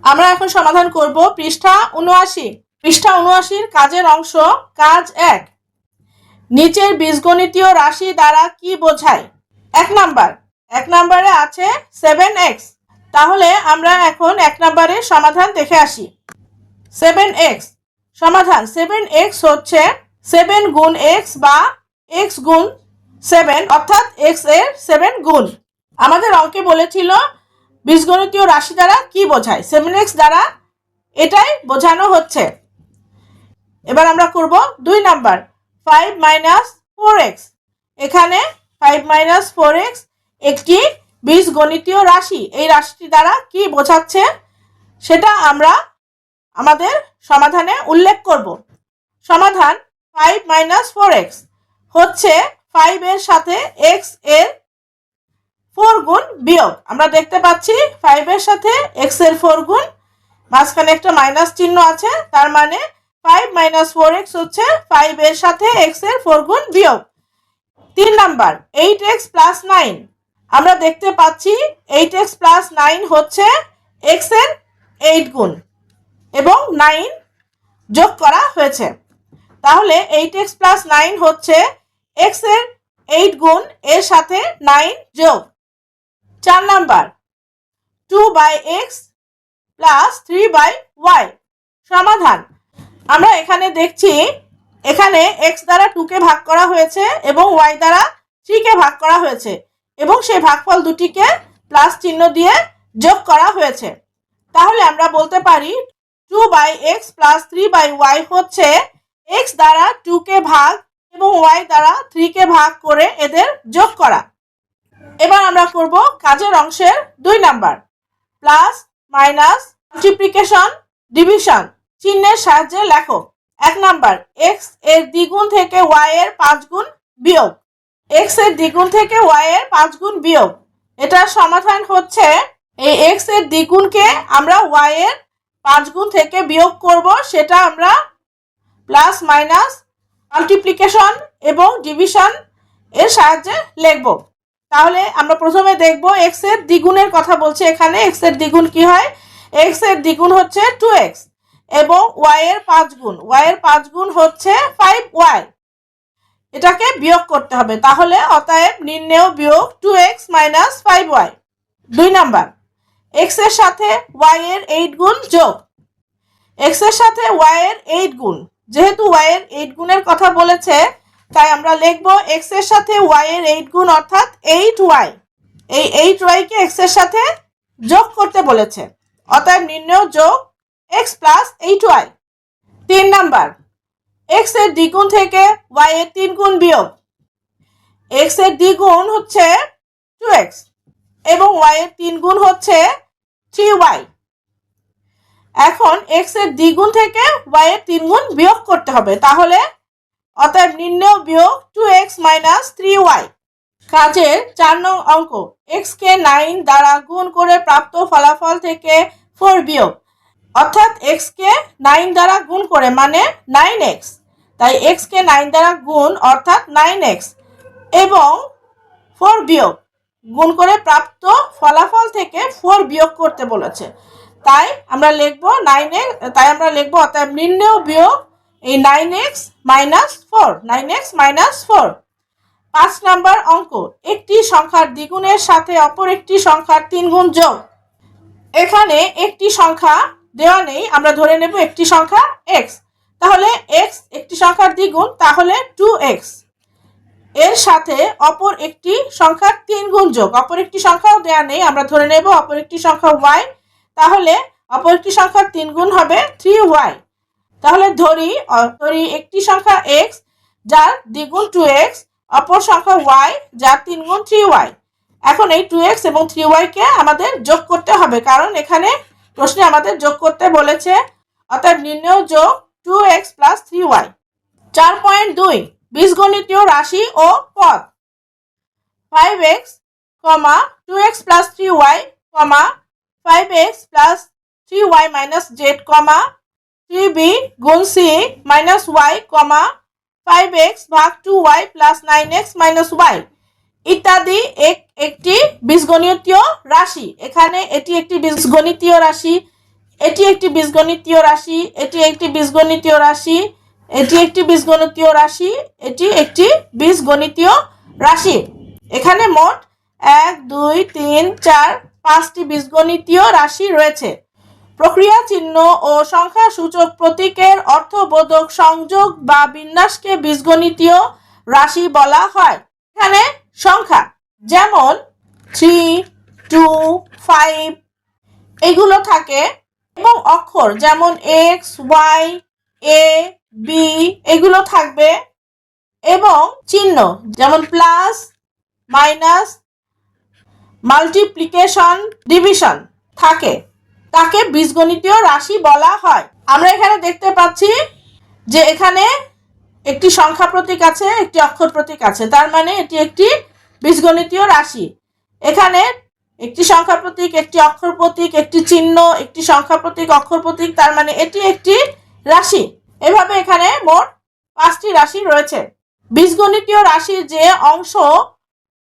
আমরা এখন সমাধান করব পৃষ্ঠা ৭৯। পৃষ্ঠা ৭৯ কাজের অংশ কাজ ১। নিচের বীজগণিতীয় রাশি দ্বারা কি বোঝায়? ১ নাম্বার, ১ নম্বরে আছে 7x। তাহলে আমরা এখন ১ নম্বরের সমাধান দেখে আসি। 7x সমাধান, 7x হচ্ছে 7 গুণ x বা x গুণ 7, অর্থাৎ x এর 7 গুণ। আমাদের অঙ্কে বলেছিল বীজগণিতীয় রাশি দ্বারা কি বোঝায়, 7x দ্বারা এটাই বোঝানো হচ্ছে। এবার আমরা করব ২ নাম্বার, 5 মাইনাস 4x। এখানে 5 মাইনাস 4x একটি বীজগণিতীয় রাশি। এই রাশিটি দ্বারা কি বোঝাচ্ছে সেটা আমরা আমাদের সমাধানে উল্লেখ করব। সমাধান 5 মাইনাস 4x হচ্ছে 5 এর সাথে x এর 4 গুণ বিয়োগ। আমরা দেখতে পাচ্ছি 5 এর সাথে x এর 4 গুণ, মাঝখানে একটা মাইনাস চিহ্ন আছে, তার মানে 5 মাইনাস 4x হচ্ছে 5 এর সাথে x এর 4 গুণ বিয়োগ। ৩ নাম্বার, 8x প্লাস 9। আমরা দেখতে পাচ্ছি 8x প্লাস 9 হচ্ছে x এর 8 গুণ এবং 9 যোগ করা হয়েছে। তাহলে 8x প্লাস 9 হচ্ছে x এর 8 গুণ এর সাথে 9 যোগ। ৪ নাম্বার, 2/x প্লাস 3/y। সমাধান, আমরা এখানে দেখছি এখানে x দ্বারা 2 কে ভাগ করা হয়েছে এবং y দ্বারা 3 কে ভাগ করা হয়েছে এবং সেই ভাগফল দুটিকে প্লাস চিহ্ন দিয়ে যোগ করা হয়েছে। তাহলে আমরা বলতে পারি 2/x প্লাস 3/y হচ্ছে x দ্বারা 2 কে ভাগ এবং y দ্বারা 3 কে ভাগ করে এদের যোগ করা। এবার আমরা করব কাজের অংশের ২ number, plus minus multiplication division চিহ্নের সাহায্যে লেখো। ১ নাম্বার, x এর দ্বিগুণ থেকে y এর 5 গুণ বিয়োগ। x এর দ্বিগুণ থেকে y এর 5 গুণ বিয়োগ, এটার সমাধান হচ্ছে এই x এর দ্বিগুণকে আমরা y এর 5 গুণ থেকে বিয়োগ করব, সেটা আমরা প্লাস মাইনাস মাল্টিপ্লিকেশন এবং ডিভিশন এর সাহায্যে লিখব। তাহলে আমরা প্রথমে দেখব x এর দ্বিগুণের কথা বলছে। এখানে x এর দ্বিগুণ কি হয়? x এর দ্বিগুণ হচ্ছে 2x এবং y এর 5 গুণ, y এর 5 গুণ হচ্ছে 5y। এটাকে বিয়োগ করতে হবে, তাহলে অতএব নির্ণেয় বিয়োগ 2x minus 5y। ২ number, x এর সাথে y এর 8 গুণ যোগ। x এর সাথে y এর 8 গুণ, যেহেতু y এর 8 গুণের কথা বলেছে তাই আমরা লিখব x এর সাথে y এর 8 গুণ অর্থাৎ 8y। এই 8y কে x এর সাথে যোগ করতে বলেছে, অতএব নির্ণেয় যোগ x plus 8y। ৩ number, x এর দ্বিগুণ থেকে y এর 3 গুণ বিয়োগ। x এর দ্বিগুণ হচ্ছে 2x এবং y এর 3 গুণ হচ্ছে 3y। এখন x এর দ্বিগুণ থেকে y এর 3 গুণ বিয়োগ করতে হবে, তাহলে অতএব নির্ণেয় বিয়োগ 2x মাইনাস 3y। কাজের ৪ নং অঙ্ক, x কে 9 দ্বারা গুণ করে প্রাপ্ত ফলাফল থেকে 4 বিয়োগ, অর্থাৎ x কে 9 দ্বারা গুণ করে মানে 9x, তাই x কে 9 দ্বারা গুণ অর্থাৎ 9x এবং 4 বিয়োগ, গুণ করে প্রাপ্ত ফলাফল থেকে 4 বিয়োগ করতে বলেছে, তাই আমরা লিখব 9x, তাই আমরা লিখব অতএব নির্ণেয় বিয়োগ এই 9x minus 4, 9x minus 4। ৫ number অঙ্ক, একটি সংখ্যার দ্বিগুণের সাথে অপর একটি সংখ্যার 3 গুণ যোগ। এখানে একটি সংখ্যা দেওয়া নেই, আমরা ধরে নেব একটি সংখ্যা x, তাহলে x একটি সংখ্যার দ্বিগুণ, তাহলে 2x এর সাথে অপর একটি সংখ্যার 3 গুণ যোগ। অপর একটি সংখ্যাও দেওয়া নেই, আমরা ধরে নেব অপর একটি সংখ্যা y, তাহলে অপর একটি সংখ্যার 3 গুণ হবে 3y। তাহলে ধরি একটি সংখ্যা x যার দ্বিগুণ 2x, অপর সংখ্যা y যার 3 গুণ 3y। এখন এই 2x এবং 3y কে আমাদের যোগ করতে হবে, কারণ এখানে প্রশ্নে আমাদের যোগ করতে বলেছে, অর্থাৎ নির্ণেয় যোগ 2x প্লাস 3y। ৪.২ বীজগণিতীয় রাশি ও পদ। 5x, 2x plus 3y, 5x plus 3y minus z, 3b গুণ c মাইনাস y, 5x ভাগ 2y plus 9x minus y ইত্যাদি একটি বীজগণিতীয় রাশি। এখানে এটি একটি বীজগণিতীয় রাশি, এটি একটি বীজগণিতীয় রাশি, এটি একটি বীজগণিতীয় রাশি, এটি একটি বীজগণিতীয় রাশি, এটি একটি বীজগণিতীয় রাশি। এখানে মোট 1 2 3 4 5টি বীজগণিতীয় রাশি রয়েছে। প্রক্রিয়া চিহ্ন ও সংখ্যা সূচক প্রতীকের অর্থবোধক সংযোগ বা বিন্যাসকে বীজগণিতীয় রাশি বলা হয়। এখানে সংখ্যা যেমন 3 2 5 এগুলো থাকে এবং অক্ষর যেমন এক্স ওয়াই এ বি এগুলো থাকবে এবং চিহ্ন যেমন প্লাস মাইনাস মাল্টিপ্লিকেশন ডিভিশন থাকে, তাকে বীজগণিতীয় রাশি বলা হয়। আমরা এখানে দেখতে পাচ্ছি যে এখানে একটি সংখ্যা প্রতীক আছে, একটি অক্ষর প্রতীক আছে, তার মানে এটি একটি বীজগণিতীয় রাশি। এখানে একটি সংখ্যা প্রতীক, একটি অক্ষর প্রতীক, একটি চিহ্ন, একটি সংখ্যা প্রতীক, অক্ষর প্রতীক, তার মানে এটি একটি রাশি। এভাবে এখানে মোট 5টি রাশি রয়েছে। বীজগণিতীয় রাশির যে অংশ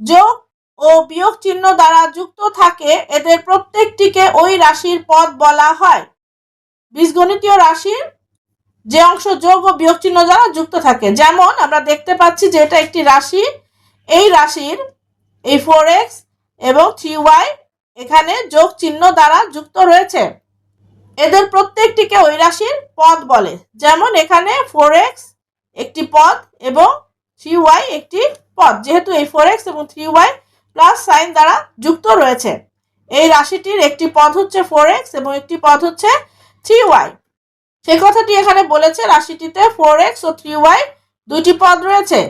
যোগ ও বিয়োগ চিহ্ন দ্বারা যুক্ত থাকে এদের প্রত্যেকটিকে ওই রাশির পদ বলা হয়। বীজগণিতীয় রাশির যে অংশ যোগ ও বিয়োগ চিহ্ন দ্বারা যুক্ত থাকে, যেমন আমরা দেখতে পাচ্ছি যে এটা একটি রাশি, এই রাশির এই 4x এবং 3y এখানে যোগ চিহ্ন দ্বারা যুক্ত রয়েছে, এদের প্রত্যেকটিকে ওই রাশির পদ বলে। যেমন এখানে 4x একটি পদ এবং 3y একটি পদ, যেহেতু এই 4x এবং 3y প্লাস সাইন দ্বারা যুক্ত রয়েছে। এই রাশিটির একটি পদ হচ্ছে 4x এবং একটি পদ হচ্ছে 3y। সেই কথাটি এখানে বলেছে, রাশিটিতে 4x ও 3y দুইটি পদ রয়েছে,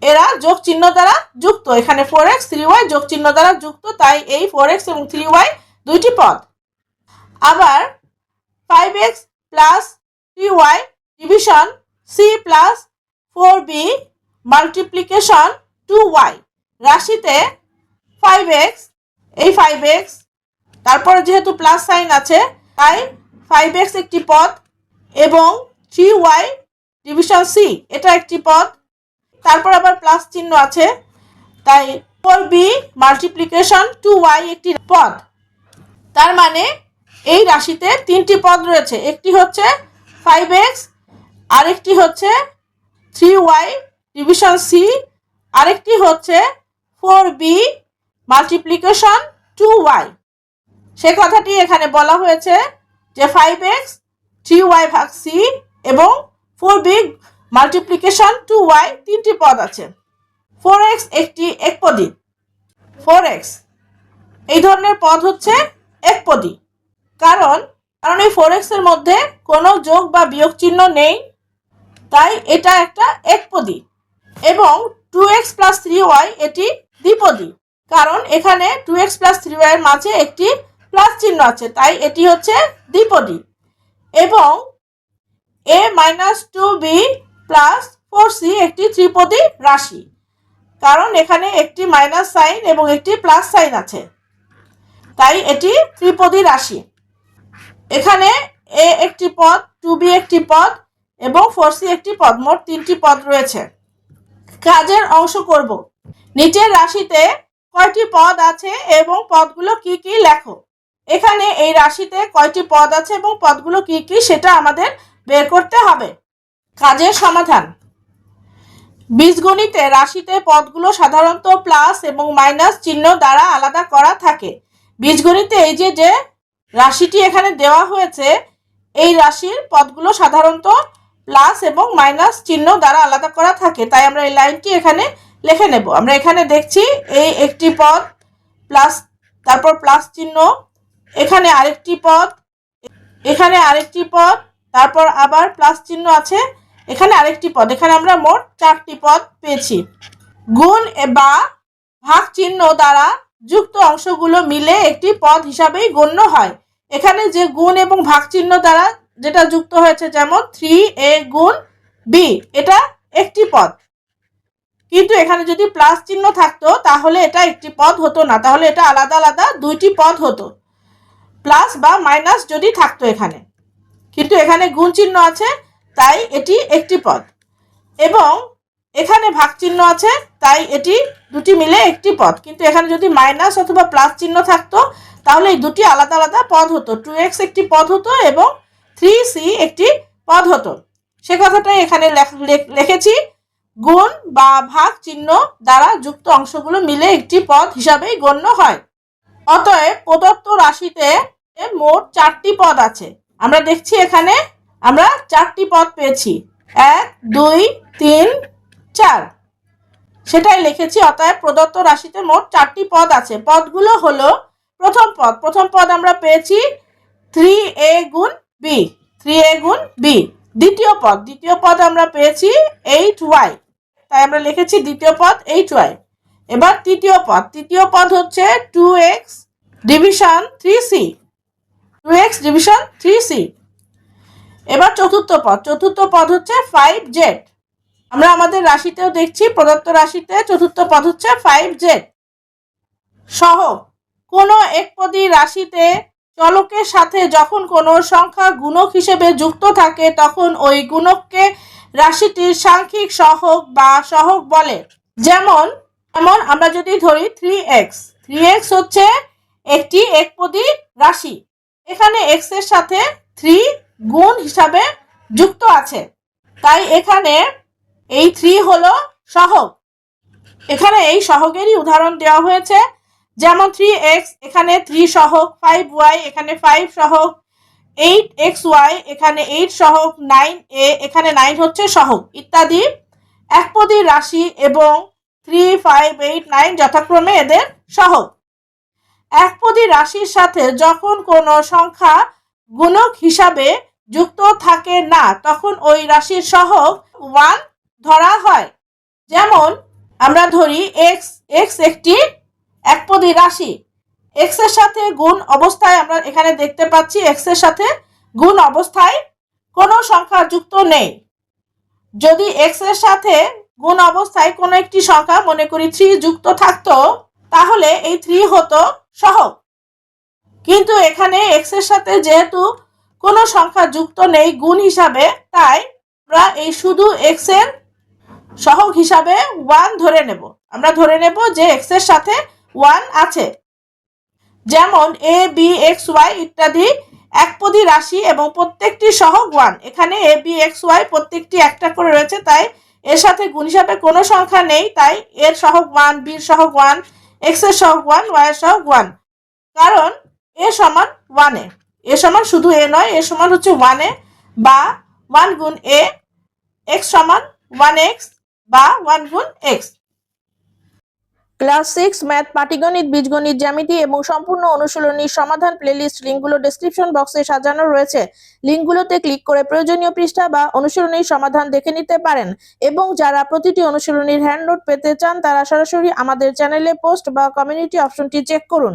এরা যোগ চিহ্ন দ্বারা যুক্ত। এখানে 4x 3y যোগ চিহ্ন দ্বারা যুক্ত, তাই এই 4x এবং 3y দুইটি পদ। আবার 5x plus 3y division c plus 4b multiplication 2y, রাশিতে 5x, এই 5x তারপরে যেহেতু প্লাস সাইন আছে তাই 5x একটি পদ এবং 3y ডিভিশন c এটা একটি পদ, তারপর আবার প্লাস চিহ্ন আছে তাই 4b মাল্টিপ্লিকেশন 2y একটি পদ। তার মানে এই রাশিতে 3টি পদ রয়েছে, একটি হচ্ছে 5x, আরেকটি হচ্ছে 3y ডিভিশন c, আরেকটি হচ্ছে 4b মাল্টিপ্লিকেশন 2y। সে কথাটি এখানে বলা হয়েছে যে 5x 3y ভাগ c এবং 4b মাল্টিপ্লিকেশন 2y 3টি পদ আছে। 4x একটি একপদী, 4x এই ধরনের পদ হচ্ছে একপদী, কারণ এই 4x এর মধ্যে কোনো যোগ বা বিয়োগ চিহ্ন নেই, তাই এটা একটা একপদী। এবং 2x প্লাস 3y এটি দ্বিপদী, কারণ এখানে 2x প্লাস 3y এর মাঝে একটি প্লাস চিহ্ন আছে, তাই এটি হচ্ছে দ্বিপদী। এবং a minus 2b plus 4c একটি ত্রিপদী রাশি, কারণ এখানে একটি মাইনাস সাইন এবং একটি প্লাস সাইন আছে, তাই এটি ত্রিপদী রাশি। এখানে a একটি পদ, 2b একটি পদ এবং 4c একটি পদ, মোট 3টি পদ রয়েছে। কাজের অংশ করব। নিচের রাশিতে কয়টি পদ আছে এবং পদগুলো কি কি লেখো। এখানে এই রাশিতে কয়টি পদ আছে এবং পদগুলো কি কি সেটা আমাদের বের করতে হবে। কাজের সমাধান। বীজগণিতে রাশিতে পদগুলো সাধারণত প্লাস এবং মাইনাস চিহ্ন দ্বারা আলাদা করা থাকে। বীজগণিতে এই যে রাশিটি এখানে দেওয়া হয়েছে, এই রাশির পদগুলো সাধারণত প্লাস এবং মাইনাস চিহ্ন দ্বারা আলাদা করা থাকে, তাই আমরা এই লাইনটি এখানে লিখে নেব। আমরা এখানে দেখছি এই একটি পদ প্লাস, তারপর প্লাস চিহ্ন, এখানে আরেকটি পদ, এখানে আরেকটি পদ, তারপর আবার প্লাস চিহ্ন আছে, এখানে আরেকটি পদ, এখানে আমরা মোট 4টি পদ পেয়েছি। গুণ বা ভাগ চিহ্ন দ্বারা যুক্ত অংশগুলো মিলে একটি পদ হিসাবেই গণ্য হয়। এখানে যে গুণ এবং ভাগ চিহ্ন দ্বারা যেটা যুক্ত হয়েছে, যেমন 3a গুণ b, এটা একটি পদ, কিন্তু এখানে যদি প্লাস চিহ্ন থাকতো তাহলে এটা একটি পদ হতো না, তাহলে এটা আলাদা আলাদা দুইটি পদ হতো, প্লাস বা মাইনাস যদি থাকতো এখানে, কিন্তু এখানে গুণ চিহ্ন আছে তাই এটি একটি পদ, এবং এখানে ভাগ চিহ্ন আছে তাই এটি দুটি মিলে একটি পদ, কিন্তু এখানে যদি মাইনাস অথবা প্লাস চিহ্ন থাকতো তাহলে এই দুটি আলাদা আলাদা পদ হতো, 2x একটি পদ হতো এবং 3c একটি পদ হতো। সে কথাটাই এখানে লিখেছি। গুণ বা ভাগ চিহ্ন দ্বারা যুক্ত অংশগুলো মিলে একটি পদ হিসাবেই গণ্য হয়। অতএব প্রদত্ত রাশিতে মোট 4টি পদ আছে। আমরা দেখছি এখানে আমরা 4টি পদ পেয়েছি, 1 2 3 4, সেটাই লিখেছি। অতএব প্রদত্ত রাশিতে মোট 4টি পদ আছে। পদগুলো হলো, প্রথম পদ আমরা পেয়েছি 3a গুণ b, 3a গুণ b। দ্বিতীয় পদ আমরা পেয়েছি 8y, তাই আমরা লিখেছি দ্বিতীয় পদ 8y। এবার তৃতীয় পদ হচ্ছে 2x division 3c, 2x division 3c। এবার চতুর্থ পদ হচ্ছে 5z। আমরা আমাদের রাশিতেও দেখছি, প্রদত্ত রাশিতে চতুর্থ পদ হচ্ছে 5z। সহগ, কোনো একপদী রাশিতে চলকের সাথে যখন কোনো সংখ্যা গুণক হিসেবে যুক্ত থাকে তখন ওই গুণককে রাশিটির সাংখ্যিক সহগ বা সহগ বলে। যেমন আমরা যদি ধরি 3x হচ্ছে একটি একপদী রাশি, এখানে x এর সাথে 3 গুণ হিসাবে যুক্ত আছে, তাই এখানে এই 3 হলো সহগ। এখানে এই সহগেরই উদাহরণ দেওয়া হয়েছে, যেমন 3x এখানে 3 সহগ, 5y এখানে 5 সহগ, 8xy এখানে 8 সহগ, 9a এখানে 9 হচ্ছে সহগ ইত্যাদি। একপদী রাশি এবং 3 5 8 9 যথাক্রমে এদের সহগ। একপদী রাশির সাথে যখন কোনো সংখ্যা গুণক হিসাবে যুক্ত থাকে না তখন ওই রাশির সহগ 1 ধরা হয়। যেমন আমরা ধরি x একটি একপদী রাশি, x এর সাথে গুণ অবস্থায় আমরা এখানে দেখতে পাচ্ছি x এর সাথে গুণ অবস্থায় কোনো সংখ্যা যুক্ত নেই। যদি x এর সাথে গুণ অবস্থায় কোনো একটি সংখ্যা, মনে করি 3 যুক্ত থাকতো, তাহলে এই 3 হতো সহগ। কিন্তু এখানে x এর সাথে যেহেতু কোনো সংখ্যা যুক্ত নেই গুণ হিসাবে, তাই আমরা এই শুধু x এর সহগ হিসাবে 1 ধরে নেব। আমরা ধরে নেব যে x এর সাথে 1 আছে। যেমন a b x y ইত্যাদি একপদী রাশি এবং প্রত্যেকটি সহগ 1। এখানে a b x y প্রত্যেকটি একটা করে রয়েছে, তাই এর সাথে গুণ হিসাবে কোনো সংখ্যা নেই, তাই এর সহগ 1, b এর সহগ 1, x এর সহগ 1, y এর সহগ 1। কারণ a সমান 1 এ সমান শুধু a নয়, a সমান হচ্ছে 1 এ বা 1 গুণ a, x সমান 1x বা 1 গুণ x। ক্লাস 6 ম্যাথ, পাটিগণিত, বীজগণিত, জ্যামিতি এবং সম্পূর্ণ অনুশীলনীর সমাধান প্লেলিস্ট লিঙ্কগুলো ডেসক্রিপশন বক্সে সাজানো রয়েছে। লিঙ্কগুলোতে ক্লিক করে প্রয়োজনীয় পৃষ্ঠা বা অনুশীলনীর সমাধান দেখে নিতে পারেন। এবং যারা প্রতিটি অনুশীলনীর হ্যান্ডনোট পেতে চান তারা সরাসরি আমাদের চ্যানেলে পোস্ট বা কমিউনিটি অপশনটি চেক করুন।